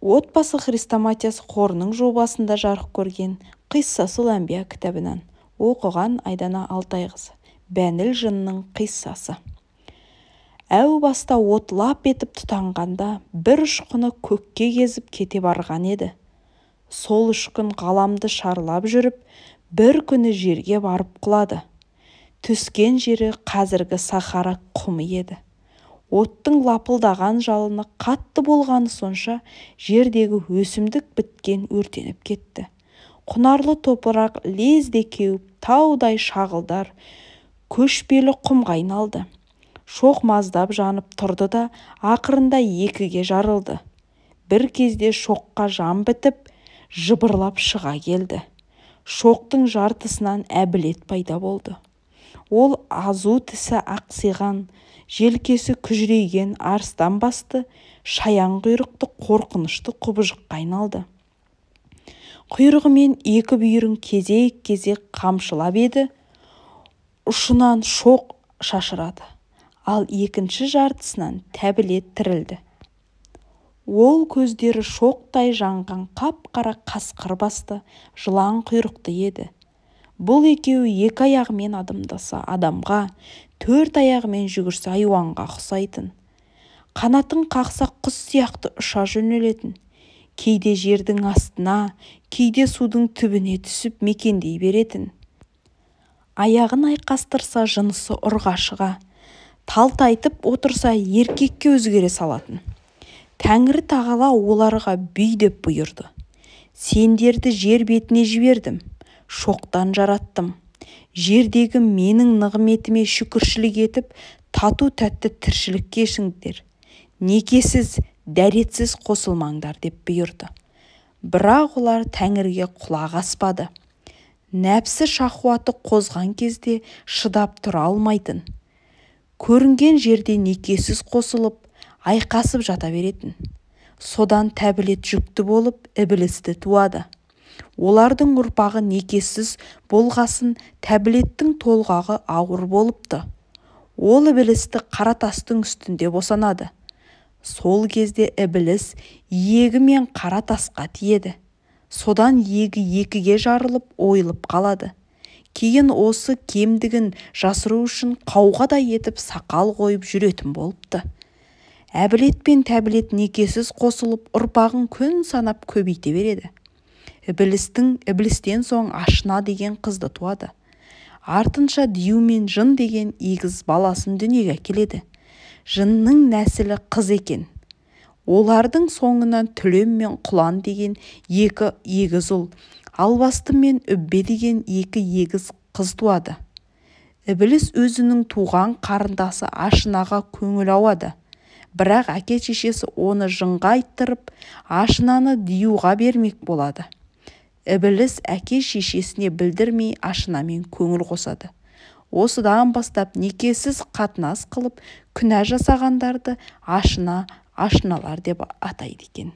Отбасы хрестоматиясы қорының жобасында жарық көрген Қиссасул Әнбия кітабынан оқыған Айдана Алтайқызы. Бәніл жынның қиссасы. Әу баста от лап етіп тұтанғанда бір ұшқыны көкке кезіп кете барған еді. Сол ұшқын ғаламды шарлап жүріп, бір күні жерге барып құлады. Түскен жері қазіргі Сахара құмы еді. Оттың лапылдаған жалыны қатты болғаны сонша жердегі өсімдік біткен өртеніп кетті. Құнарлы топырақ лезде кеуіп, таудай шағылдар көшпелі құмға айналды. Шоқ маздап жанып тұрды да ақырында екіге жарылды. Бір кезде шоққа жан бітіп, жыбырлап шыға келді. Шоқтың жартысынан әбілет пайда болды. Ол азу тісі ақсиған, желкесі күжірейген арыстан басты, шаян құйрықты қорқынышты құбыжыққа айналды. Құйрығымен екі бүйірін кезек-кезек қамшылап еді, ұшынан шоқ шашырады, ал екінші жартысынан тәбілет тірілді. Ол көздері шоқтай жанған қап-қара қасқыр басты, жылан құйрықты еді. Бұл екеуі екі аяғымен адымдаса адамға, төрт аяғымен жүгірсе айуанға ұқсайтын. Қанатын қақса құс сияқты ұша жөнелетін. Кейде жердің астына, кейде судың түбіне түсіп мекендей беретін. Аяғын айқастырса жынысы ұрғашыға, талтайтып отырса еркекке өзгере салатын. Тәңірі тағала оларға бүй деп бұйырды. Сендерді жер бетіне жібердім, шоқтан жараттым. Жердегі менің нығметіме шүкіршілік етіп, тату-тәтті тіршілік кешіңдер. Некесіз, дәретсіз қосылмаңдар деп бұйырды. Бірақ олар Тәңірге құлақ аспады. Нәпсі шахуаты қозған кезде шыдап тұра алмайтын. Көрінген жерде некесіз қосылып, айқасып жата беретін. Содан тәбілет жүкті болып, ібілісті туады. Олардың ұрпағы некесіз болғасын тәбілеттің толғағы ауыр болыпты. Ол ібілісті қара тастың үстінде босанады. Сол кезде ібіліс иегі мен қара тасқа тиеді. Содан иегі екіге жарылып, ойылып қалады. Кейін осы кемдігін жасыру үшін қауғадай етіп сақал қойып жүретін болыпты. Әбілет пен тәбілет некесіз қосылып, ұрпағын күн санап көбейте береді. Ібілістен соң Ашна деген қызды туады. Артынша Дию мен Жын деген егіз баласын дүниеге әкеледі. Жынның нәсілі қыз екен. Олардың соңынан Түлем мен Құлан деген екі егіз ұл, Албасты мен Үббе деген екі егіз қыз туады. Ібіліс өзінің туған қарындасы Ашынаға көңіл ауады. Бірақ әке-шешесі оны Жынға айттырып, Ашынаны Диюға бермек болады. Ібіліс әке-шешесіне білдірмей Ашынамен көңіл қосады. Осыдан бастап некесіз қатынас қылып, күнә жасағандарды Ашыналар деп атайды екен.